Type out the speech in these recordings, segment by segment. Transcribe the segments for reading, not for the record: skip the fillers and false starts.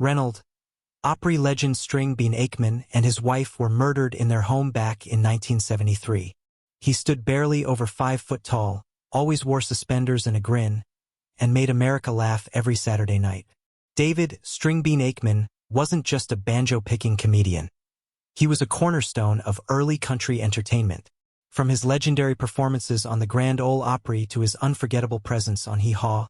Grand Ole Opry legend Stringbean Akeman and his wife were murdered in their home back in 1973. He stood barely over 5 foot tall, always wore suspenders and a grin, and made America laugh every Saturday night. David Stringbean Akeman wasn't just a banjo-picking comedian. He was a cornerstone of early country entertainment. From his legendary performances on the Grand Ole Opry to his unforgettable presence on Hee Haw,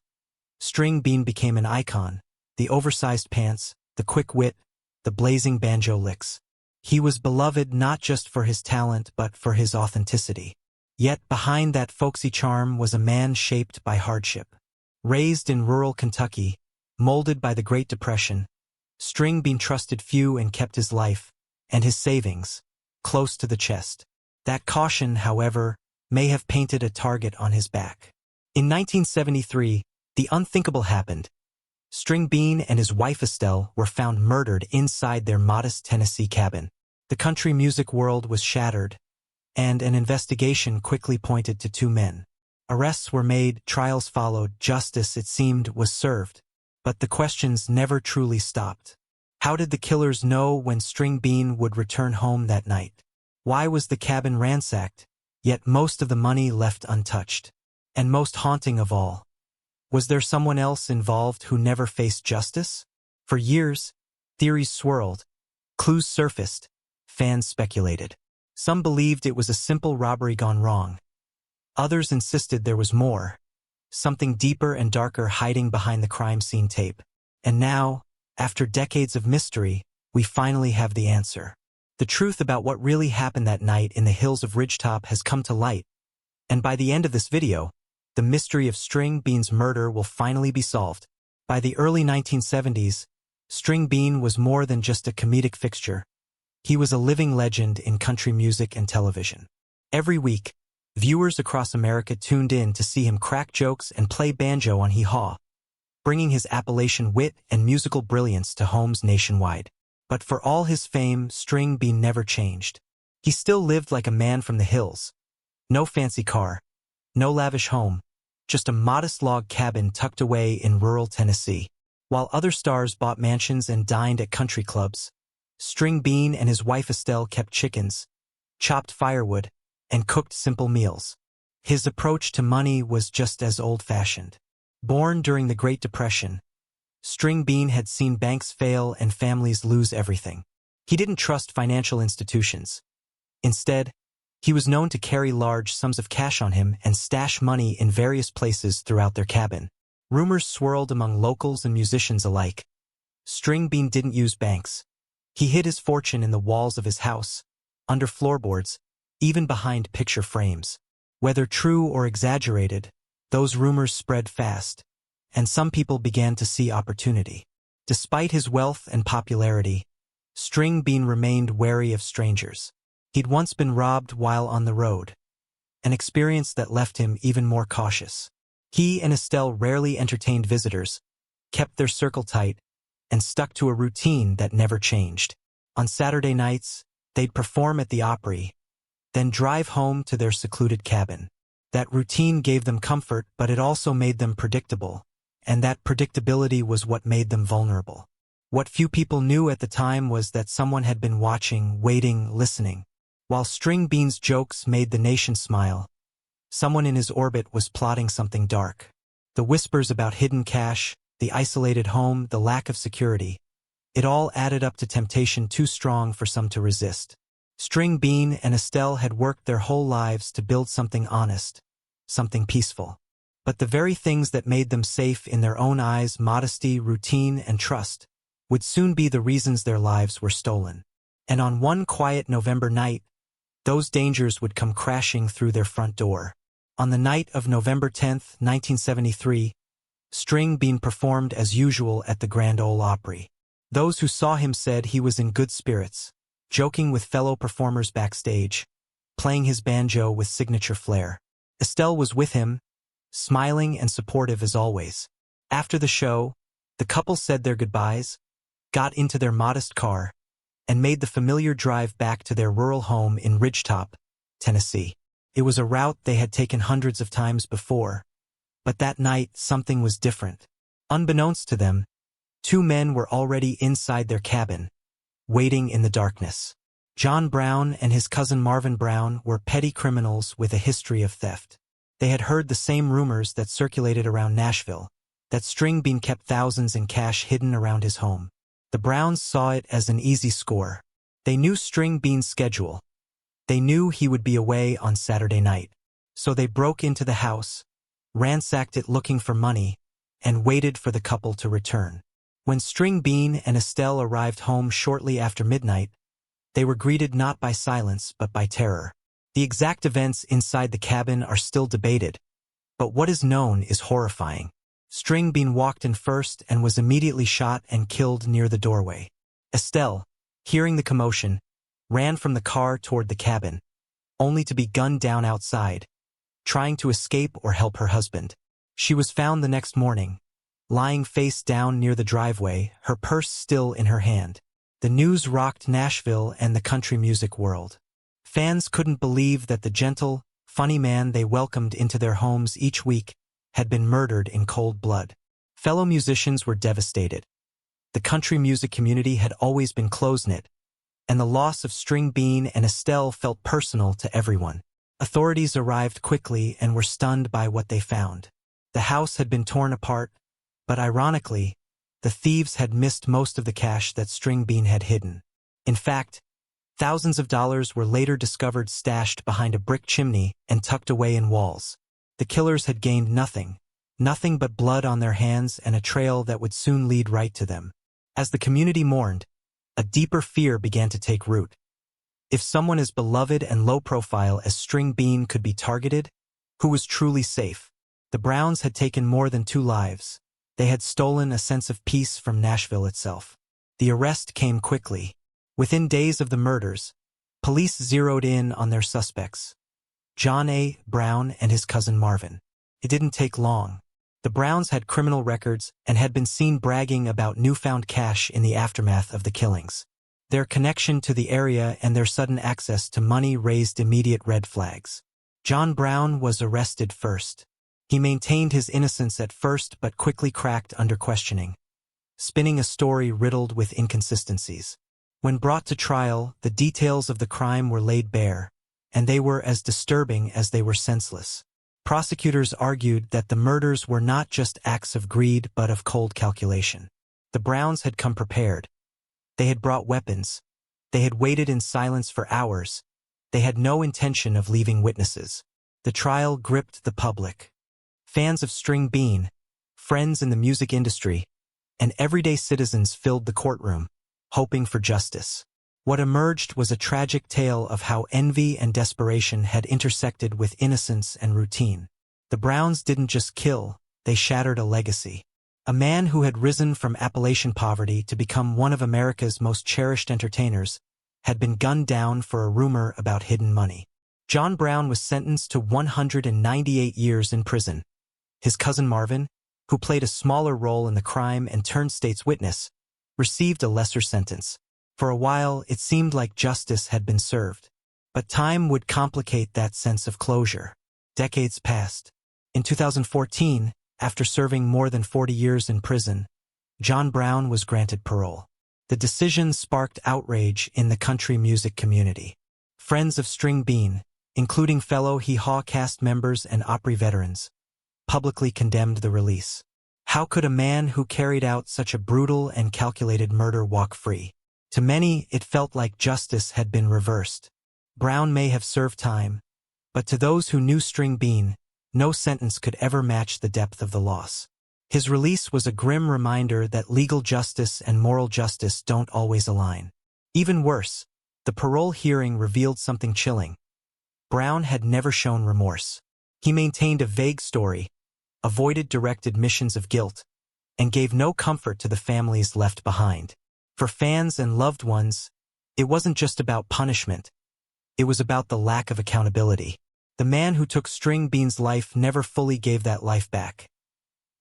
Stringbean became an icon. The oversized pants, the quick wit, the blazing banjo licks. He was beloved not just for his talent but for his authenticity. Yet behind that folksy charm was a man shaped by hardship. Raised in rural Kentucky, molded by the Great Depression, Stringbean trusted few and kept his life, and his savings, close to the chest. That caution, however, may have painted a target on his back. In 1973, the unthinkable happened. Stringbean and his wife Estelle were found murdered inside their modest Tennessee cabin. The country music world was shattered, and an investigation quickly pointed to 2 men. Arrests were made, trials followed, justice, it seemed, was served. But the questions never truly stopped. How did the killers know when Stringbean would return home that night? Why was the cabin ransacked, yet most of the money left untouched? And most haunting of all, was there someone else involved who never faced justice? For years, theories swirled, clues surfaced, fans speculated. Some believed it was a simple robbery gone wrong. Others insisted there was more, something deeper and darker hiding behind the crime scene tape. And now, after decades of mystery, we finally have the answer. The truth about what really happened that night in the hills of Ridgetop has come to light, and by the end of this video, the mystery of Stringbean's murder will finally be solved. By the early 1970s, Stringbean was more than just a comedic fixture. He was a living legend in country music and television. Every week, viewers across America tuned in to see him crack jokes and play banjo on Hee Haw, bringing his Appalachian wit and musical brilliance to homes nationwide. But for all his fame, Stringbean never changed. He still lived like a man from the hills. No fancy car, no lavish home, just a modest log cabin tucked away in rural Tennessee. While other stars bought mansions and dined at country clubs, Stringbean and his wife Estelle kept chickens, chopped firewood, and cooked simple meals. His approach to money was just as old-fashioned. Born during the Great Depression, Stringbean had seen banks fail and families lose everything. He didn't trust financial institutions. Instead, he was known to carry large sums of cash on him and stash money in various places throughout their cabin. Rumors swirled among locals and musicians alike. Stringbean didn't use banks. He hid his fortune in the walls of his house, under floorboards, even behind picture frames. Whether true or exaggerated, those rumors spread fast, and some people began to see opportunity. Despite his wealth and popularity, Stringbean remained wary of strangers. He'd once been robbed while on the road, an experience that left him even more cautious. He and Estelle rarely entertained visitors, kept their circle tight, and stuck to a routine that never changed. On Saturday nights, they'd perform at the Opry, then drive home to their secluded cabin. That routine gave them comfort, but it also made them predictable, and that predictability was what made them vulnerable. What few people knew at the time was that someone had been watching, waiting, listening. While Stringbean's jokes made the nation smile, someone in his orbit was plotting something dark. The whispers about hidden cash, the isolated home, the lack of security, it all added up to temptation too strong for some to resist. Stringbean and Estelle had worked their whole lives to build something honest, something peaceful. But the very things that made them safe in their own eyes, modesty, routine, and trust, would soon be the reasons their lives were stolen. And on one quiet November night, those dangers would come crashing through their front door. On the night of November 10th, 1973, Stringbean performed as usual at the Grand Ole Opry. Those who saw him said he was in good spirits, joking with fellow performers backstage, playing his banjo with signature flair. Estelle was with him, smiling and supportive as always. After the show, the couple said their goodbyes, got into their modest car, and made the familiar drive back to their rural home in Ridgetop, Tennessee. It was a route they had taken hundreds of times before, but that night something was different. Unbeknownst to them, Two men were already inside their cabin, waiting in the darkness. John Brown and his cousin Marvin Brown were petty criminals with a history of theft. They had heard the same rumors that circulated around Nashville, that Stringbean kept thousands in cash hidden around his home. The Browns saw it as an easy score. They knew Stringbean's schedule. They knew he would be away on Saturday night. So they broke into the house, ransacked it looking for money, and waited for the couple to return. When Stringbean and Estelle arrived home shortly after midnight, they were greeted not by silence but by terror. The exact events inside the cabin are still debated, but what is known is horrifying. Stringbean walked in first and was immediately shot and killed near the doorway. Estelle, hearing the commotion, ran from the car toward the cabin, only to be gunned down outside, trying to escape or help her husband. She was found the next morning, lying face down near the driveway, her purse still in her hand. The news rocked Nashville and the country music world. Fans couldn't believe that the gentle, funny man they welcomed into their homes each week had been murdered in cold blood. Fellow musicians were devastated. The country music community had always been close-knit, and the loss of Stringbean and Estelle felt personal to everyone. Authorities arrived quickly and were stunned by what they found. The house had been torn apart, but ironically, the thieves had missed most of the cash that Stringbean had hidden. In fact, thousands of dollars were later discovered stashed behind a brick chimney and tucked away in walls. The killers had gained nothing but blood on their hands and a trail that would soon lead right to them. As the community mourned, a deeper fear began to take root. If someone as beloved and low-profile as Stringbean could be targeted, who was truly safe? The Browns had taken more than 2 lives. They had stolen a sense of peace from Nashville itself. The arrest came quickly. Within days of the murders, police zeroed in on their suspects, John A. Brown and his cousin Marvin. It didn't take long. The Browns had criminal records and had been seen bragging about newfound cash in the aftermath of the killings. Their connection to the area and their sudden access to money raised immediate red flags. John Brown was arrested first. He maintained his innocence at first but quickly cracked under questioning, spinning a story riddled with inconsistencies. When brought to trial, the details of the crime were laid bare, and they were as disturbing as they were senseless. Prosecutors argued that the murders were not just acts of greed but of cold calculation. The Browns had come prepared. They had brought weapons. They had waited in silence for hours. They had no intention of leaving witnesses. The trial gripped the public. Fans of Stringbean, friends in the music industry, and everyday citizens filled the courtroom, hoping for justice. What emerged was a tragic tale of how envy and desperation had intersected with innocence and routine. The Browns didn't just kill, they shattered a legacy. A man who had risen from Appalachian poverty to become one of America's most cherished entertainers had been gunned down for a rumor about hidden money. John Brown was sentenced to 198 years in prison. His cousin Marvin, who played a smaller role in the crime and turned state's witness, received a lesser sentence. For a while, it seemed like justice had been served. But time would complicate that sense of closure. Decades passed. In 2014, after serving more than 40 years in prison, John Brown was granted parole. The decision sparked outrage in the country music community. Friends of Stringbean, including fellow Hee Haw cast members and Opry veterans, publicly condemned the release. How could a man who carried out such a brutal and calculated murder walk free? To many, it felt like justice had been reversed. Brown may have served time, but to those who knew Stringbean, no sentence could ever match the depth of the loss. His release was a grim reminder that legal justice and moral justice don't always align. Even worse, the parole hearing revealed something chilling. Brown had never shown remorse. He maintained a vague story, avoided direct admissions of guilt, and gave no comfort to the families left behind. For fans and loved ones, it wasn't just about punishment. It was about the lack of accountability. The man who took Stringbean's life never fully gave that life back.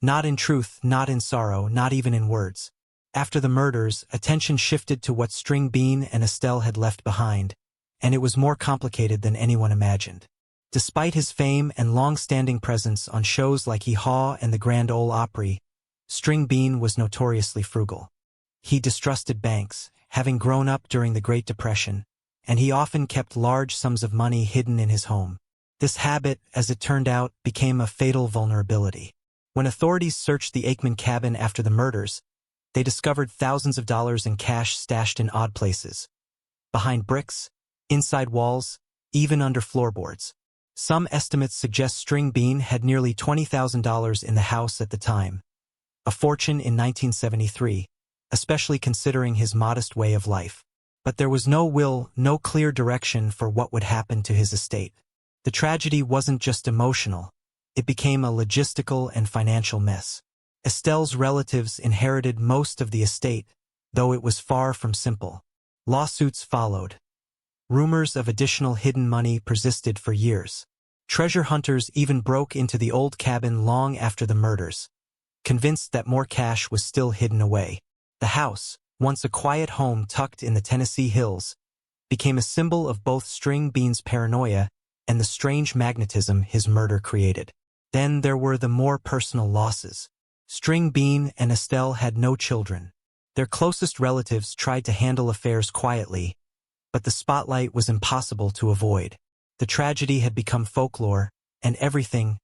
Not in truth, not in sorrow, not even in words. After the murders, attention shifted to what Stringbean and Estelle had left behind, and it was more complicated than anyone imagined. Despite his fame and long-standing presence on shows like Hee Haw and the Grand Ole Opry, Stringbean was notoriously frugal. He distrusted banks, having grown up during the Great Depression, and he often kept large sums of money hidden in his home. This habit, as it turned out, became a fatal vulnerability. When authorities searched the Akeman cabin after the murders, they discovered thousands of dollars in cash stashed in odd places. Behind bricks, inside walls, even under floorboards. Some estimates suggest Stringbean had nearly $20,000 in the house at the time, a fortune in 1973, especially considering his modest way of life. But there was no will, no clear direction for what would happen to his estate. The tragedy wasn't just emotional, it became a logistical and financial mess. Estelle's relatives inherited most of the estate, though it was far from simple. Lawsuits followed. Rumors of additional hidden money persisted for years. Treasure hunters even broke into the old cabin long after the murders, convinced that more cash was still hidden away. The house, once a quiet home tucked in the Tennessee hills, became a symbol of both Stringbean's paranoia and the strange magnetism his murder created. Then there were the more personal losses. Stringbean and Estelle had no children. Their closest relatives tried to handle affairs quietly, but the spotlight was impossible to avoid. The tragedy had become folklore, and everything,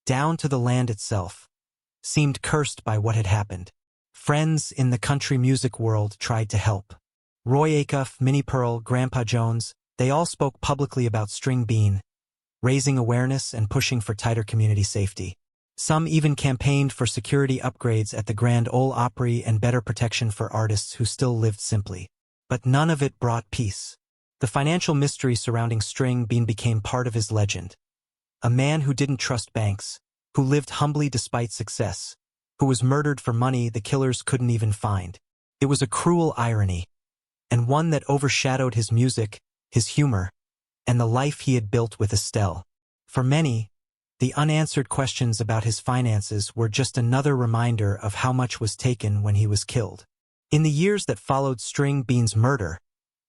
down to the land itself, seemed cursed by what had happened. Friends in the country music world tried to help. Roy Acuff, Minnie Pearl, Grandpa Jones, they all spoke publicly about Stringbean, raising awareness and pushing for tighter community safety. Some even campaigned for security upgrades at the Grand Ole Opry and better protection for artists who still lived simply. But none of it brought peace. The financial mystery surrounding Stringbean became part of his legend. A man who didn't trust banks, who lived humbly despite success, who was murdered for money the killers couldn't even find. It was a cruel irony, and one that overshadowed his music, his humor, and the life he had built with Estelle. For many, the unanswered questions about his finances were just another reminder of how much was taken when he was killed. In the years that followed Stringbean's murder,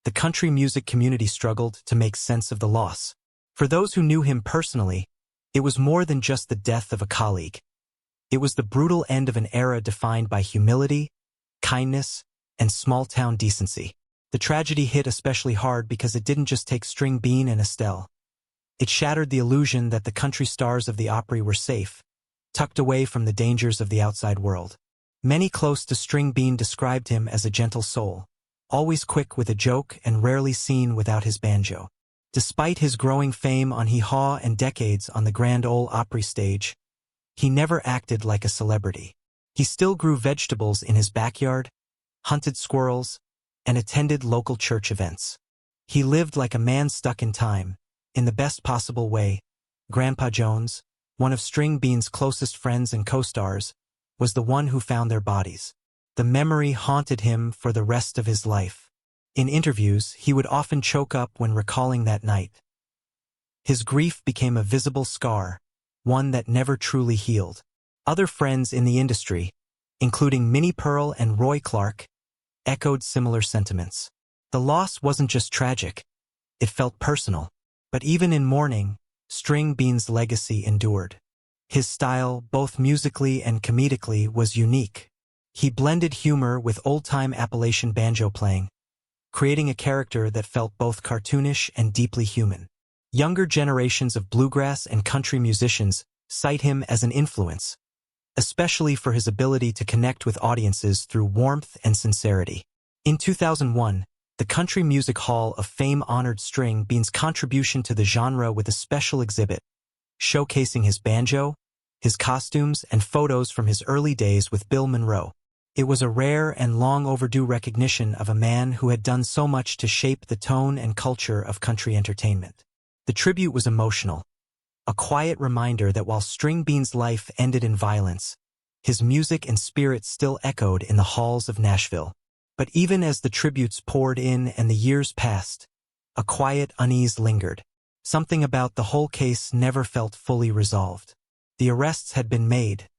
the country music community struggled to make sense of the loss. For those who knew him personally, it was more than just the death of a colleague. It was the brutal end of an era defined by humility, kindness, and small-town decency. The tragedy hit especially hard because it didn't just take Stringbean and Estelle. It shattered the illusion that the country stars of the Opry were safe, tucked away from the dangers of the outside world. Many close to Stringbean described him as a gentle soul, always quick with a joke and rarely seen without his banjo. Despite his growing fame on hee-haw and decades on the Grand Ole Opry stage, he never acted like a celebrity. He still grew vegetables in his backyard, hunted squirrels, and attended local church events. He lived like a man stuck in time, in the best possible way. Grandpa Jones, one of Stringbean's closest friends and co-stars, was the one who found their bodies. The memory haunted him for the rest of his life. In interviews, he would often choke up when recalling that night. His grief became a visible scar, one that never truly healed. Other friends in the industry, including Minnie Pearl and Roy Clark, echoed similar sentiments. The loss wasn't just tragic, it felt personal. But even in mourning, Stringbean's legacy endured. His style, both musically and comedically, was unique. He blended humor with old-time Appalachian banjo playing, creating a character that felt both cartoonish and deeply human. Younger generations of bluegrass and country musicians cite him as an influence, especially for his ability to connect with audiences through warmth and sincerity. In 2001, the Country Music Hall of Fame honored Stringbean's contribution to the genre with a special exhibit, showcasing his banjo, his costumes, and photos from his early days with Bill Monroe. It was a rare and long overdue recognition of a man who had done so much to shape the tone and culture of country entertainment. The tribute was emotional, a quiet reminder that while Stringbean's life ended in violence, his music and spirit still echoed in the halls of Nashville. But even as the tributes poured in and the years passed, a quiet unease lingered. Something about the whole case never felt fully resolved. The arrests had been made.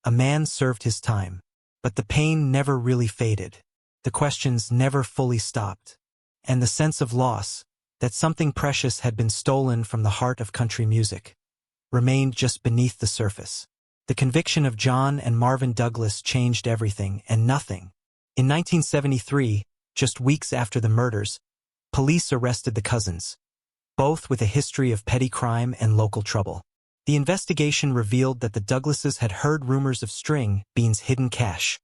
A man served his time. But the pain never really faded. The questions never fully stopped. And the sense of loss, that something precious had been stolen from the heart of country music, remained just beneath the surface. The conviction of John and Marvin Douglas changed everything and nothing. In 1973, just weeks after the murders, police arrested the cousins, both with a history of petty crime and local trouble. The investigation revealed that the Douglases had heard rumors of Stringbean's hidden cash,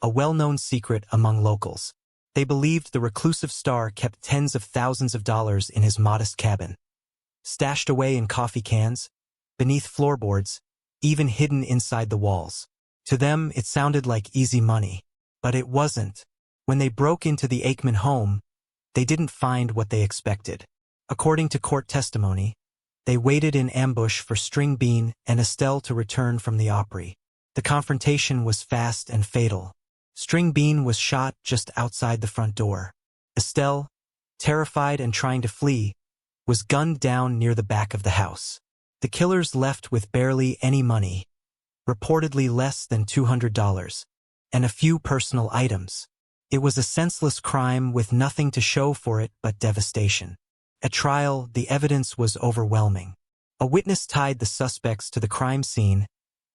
a well-known secret among locals. They believed the reclusive star kept tens of thousands of dollars in his modest cabin, stashed away in coffee cans, beneath floorboards, even hidden inside the walls. To them, it sounded like easy money. But it wasn't. When they broke into the Akeman home, they didn't find what they expected. According to court testimony, they waited in ambush for Stringbean and Estelle to return from the Opry. The confrontation was fast and fatal. Stringbean was shot just outside the front door. Estelle, terrified and trying to flee, was gunned down near the back of the house. The killers left with barely any money, reportedly less than $200, and a few personal items. It was a senseless crime with nothing to show for it but devastation. At trial, the evidence was overwhelming. A witness tied the suspects to the crime scene,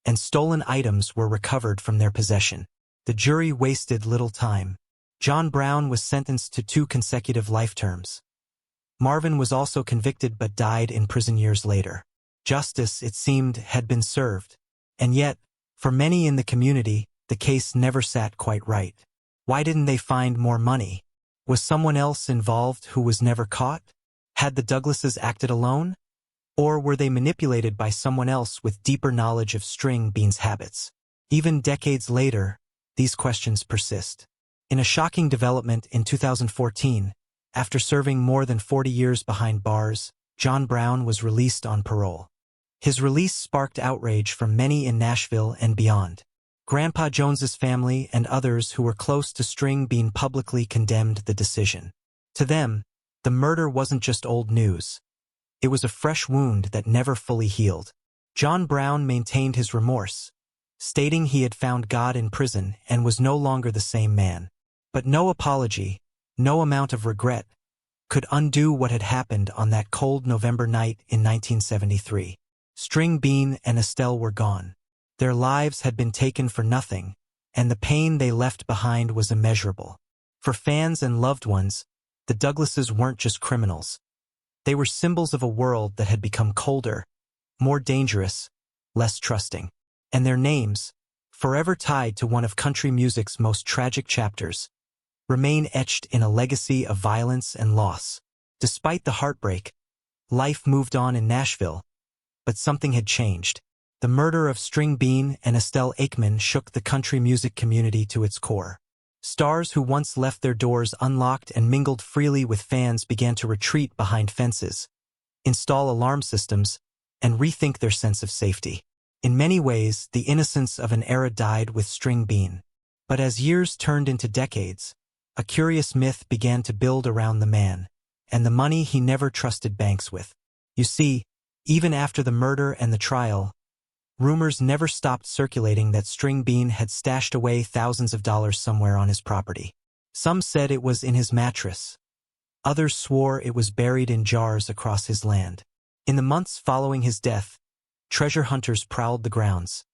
and stolen items were recovered from their possession. The jury wasted little time. John Brown was sentenced to 2 consecutive life terms. Marvin was also convicted but died in prison years later. Justice, it seemed, had been served. And yet, for many in the community, the case never sat quite right. Why didn't they find more money? Was someone else involved who was never caught? Had the Douglases acted alone? Or were they manipulated by someone else with deeper knowledge of Stringbean's habits? Even decades later, these questions persist. In a shocking development in 2014, after serving more than 40 years behind bars, John Brown was released on parole. His release sparked outrage from many in Nashville and beyond. Grandpa Jones's family and others who were close to Stringbean publicly condemned the decision. To them, the murder wasn't just old news. It was a fresh wound that never fully healed. John Brown maintained his remorse, stating he had found God in prison and was no longer the same man. But no apology, no amount of regret, could undo what had happened on that cold November night in 1973. Stringbean and Estelle were gone. Their lives had been taken for nothing, and the pain they left behind was immeasurable. For fans and loved ones, the Douglases weren't just criminals. They were symbols of a world that had become colder, more dangerous, less trusting. And their names, forever tied to one of country music's most tragic chapters, remain etched in a legacy of violence and loss. Despite the heartbreak, life moved on in Nashville, but something had changed. The murder of Stringbean and Estelle Akeman shook the country music community to its core. Stars who once left their doors unlocked and mingled freely with fans began to retreat behind fences, install alarm systems, and rethink their sense of safety. In many ways, the innocence of an era died with Stringbean. But as years turned into decades, a curious myth began to build around the man, and the money he never trusted banks with. You see, even after the murder and the trial, rumors never stopped circulating that Stringbean had stashed away thousands of dollars somewhere on his property. Some said it was in his mattress. Others swore it was buried in jars across his land. In the months following his death, treasure hunters prowled the grounds,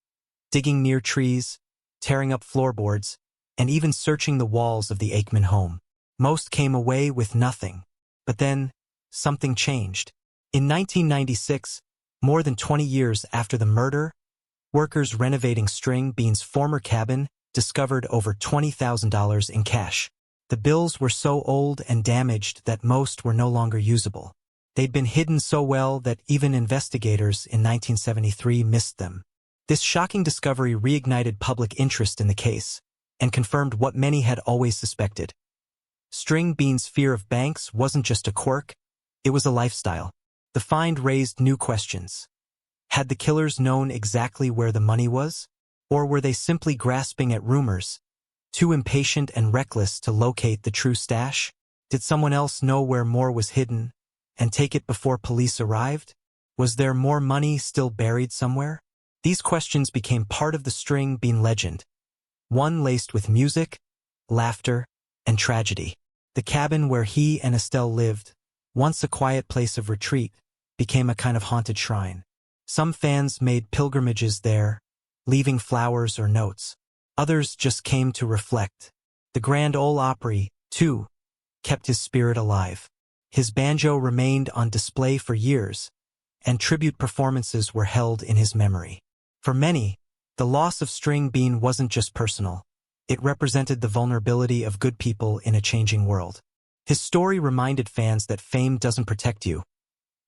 digging near trees, tearing up floorboards, and even searching the walls of the Akeman home. Most came away with nothing. But then, something changed. In 1996, more than 20 years after the murder, workers renovating Stringbean's former cabin discovered over $20,000 in cash. The bills were so old and damaged that most were no longer usable. They'd been hidden so well that even investigators in 1973 missed them. This shocking discovery reignited public interest in the case and confirmed what many had always suspected. Stringbean's fear of banks wasn't just a quirk, it was a lifestyle. The find raised new questions. Had the killers known exactly where the money was? Or were they simply grasping at rumors, too impatient and reckless to locate the true stash? Did someone else know where more was hidden and take it before police arrived? Was there more money still buried somewhere? These questions became part of the Stringbean legend, one laced with music, laughter, and tragedy. The cabin where he and Estelle lived, once a quiet place of retreat, became a kind of haunted shrine. Some fans made pilgrimages there, leaving flowers or notes. Others just came to reflect. The Grand Ole Opry, too, kept his spirit alive. His banjo remained on display for years, and tribute performances were held in his memory. For many, the loss of Stringbean wasn't just personal. It represented the vulnerability of good people in a changing world. His story reminded fans that fame doesn't protect you,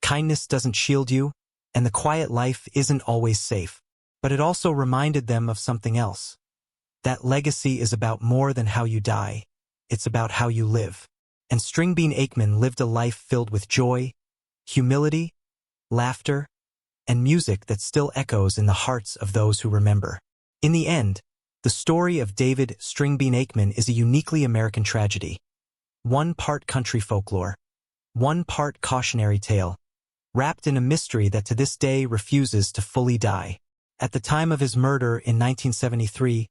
kindness doesn't shield you, and the quiet life isn't always safe. But it also reminded them of something else. That legacy is about more than how you die. It's about how you live. And Stringbean Akeman lived a life filled with joy, humility, laughter, and music that still echoes in the hearts of those who remember. In the end, the story of David Stringbean Akeman is a uniquely American tragedy. One part country folklore, one part cautionary tale, wrapped in a mystery that to this day refuses to fully die. At the time of his murder in 1973,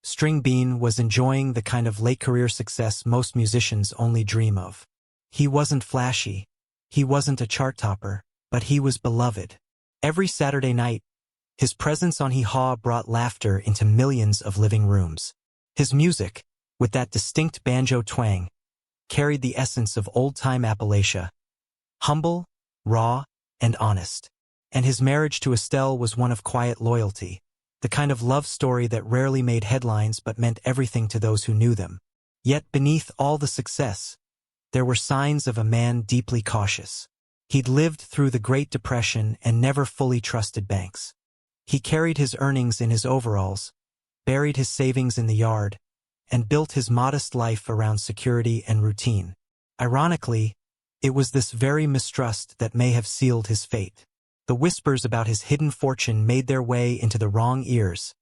Stringbean was enjoying the kind of late-career success most musicians only dream of. He wasn't flashy, he wasn't a chart topper, but he was beloved. Every Saturday night, his presence on Hee Haw brought laughter into millions of living rooms. His music, with that distinct banjo twang, carried the essence of old-time Appalachia. Humble, raw, and honest. And his marriage to Estelle was one of quiet loyalty, the kind of love story that rarely made headlines but meant everything to those who knew them. Yet beneath all the success, there were signs of a man deeply cautious. He'd lived through the Great Depression and never fully trusted banks. He carried his earnings in his overalls, buried his savings in the yard, and built his modest life around security and routine. Ironically, it was this very mistrust that may have sealed his fate. The whispers about his hidden fortune made their way into the wrong ears,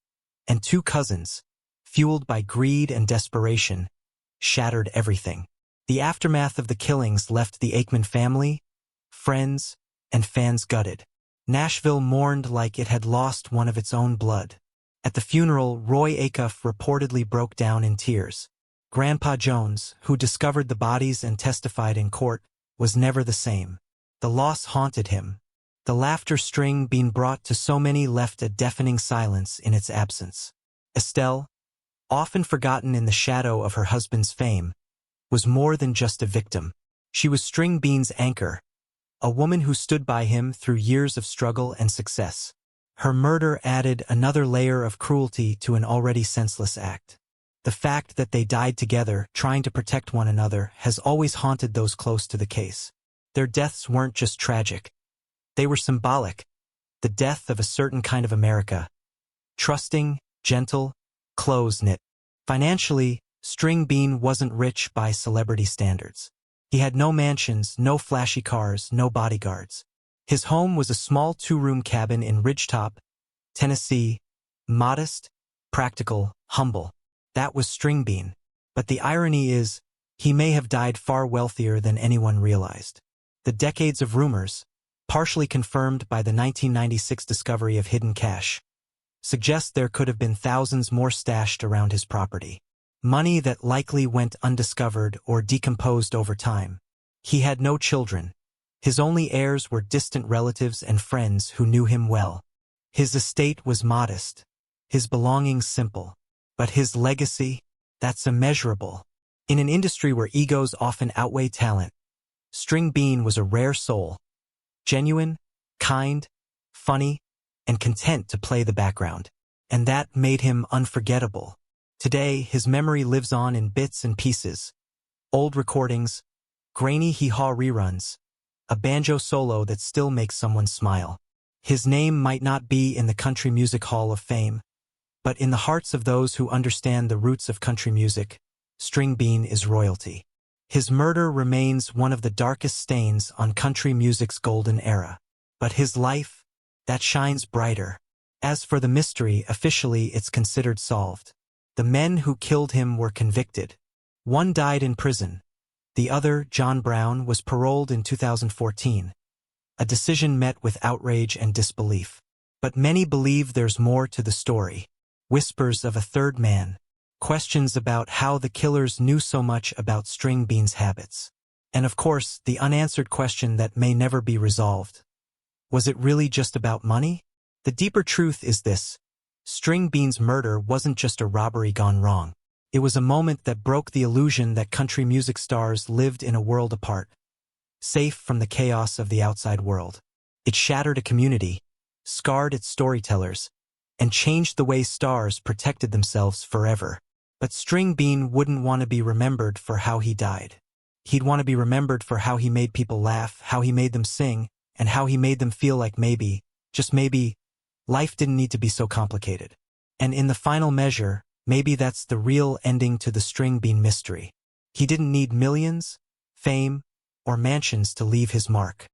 and two cousins, fueled by greed and desperation, shattered everything. The aftermath of the killings left the Akeman family, friends, and fans gutted. Nashville mourned like it had lost one of its own blood. At the funeral, Roy Acuff reportedly broke down in tears. Grandpa Jones, who discovered the bodies and testified in court, was never the same. The loss haunted him. The laughter Stringbean brought to so many left a deafening silence in its absence. Estelle, often forgotten in the shadow of her husband's fame, was more than just a victim. She was Stringbean's anchor, a woman who stood by him through years of struggle and success. Her murder added another layer of cruelty to an already senseless act. The fact that they died together, trying to protect one another, has always haunted those close to the case. Their deaths weren't just tragic. They were symbolic, the death of a certain kind of America. Trusting, gentle, close-knit. Financially, Stringbean wasn't rich by celebrity standards. He had no mansions, no flashy cars, no bodyguards. His home was a small two-room cabin in Ridgetop, Tennessee, modest, practical, humble. That was Stringbean. But the irony is, he may have died far wealthier than anyone realized. The decades of rumors, partially confirmed by the 1996 discovery of hidden cash, suggest there could have been thousands more stashed around his property. Money that likely went undiscovered or decomposed over time. He had no children. His only heirs were distant relatives and friends who knew him well. His estate was modest, his belongings simple. But his legacy, that's immeasurable. In an industry where egos often outweigh talent, Stringbean was a rare soul. Genuine, kind, funny, and content to play the background. And that made him unforgettable. Today, his memory lives on in bits and pieces. Old recordings, grainy Hee Haw reruns, a banjo solo that still makes someone smile. His name might not be in the Country Music Hall of Fame, but in the hearts of those who understand the roots of country music, Stringbean is royalty. His murder remains one of the darkest stains on country music's golden era. But his life, that shines brighter. As for the mystery, officially it's considered solved. The men who killed him were convicted. One died in prison. The other, John Brown, was paroled in 2014. A decision met with outrage and disbelief. But many believe there's more to the story. Whispers of a third man. Questions about how the killers knew so much about Stringbean's habits. And of course, the unanswered question that may never be resolved. Was it really just about money? The deeper truth is this. Stringbean's murder wasn't just a robbery gone wrong. It was a moment that broke the illusion that country music stars lived in a world apart, safe from the chaos of the outside world. It shattered a community, scarred its storytellers, and changed the way stars protected themselves forever. But Stringbean wouldn't want to be remembered for how he died. He'd want to be remembered for how he made people laugh, how he made them sing, and how he made them feel like maybe, just maybe, life didn't need to be so complicated. And in the final measure, maybe that's the real ending to the Stringbean mystery. He didn't need millions, fame, or mansions to leave his mark.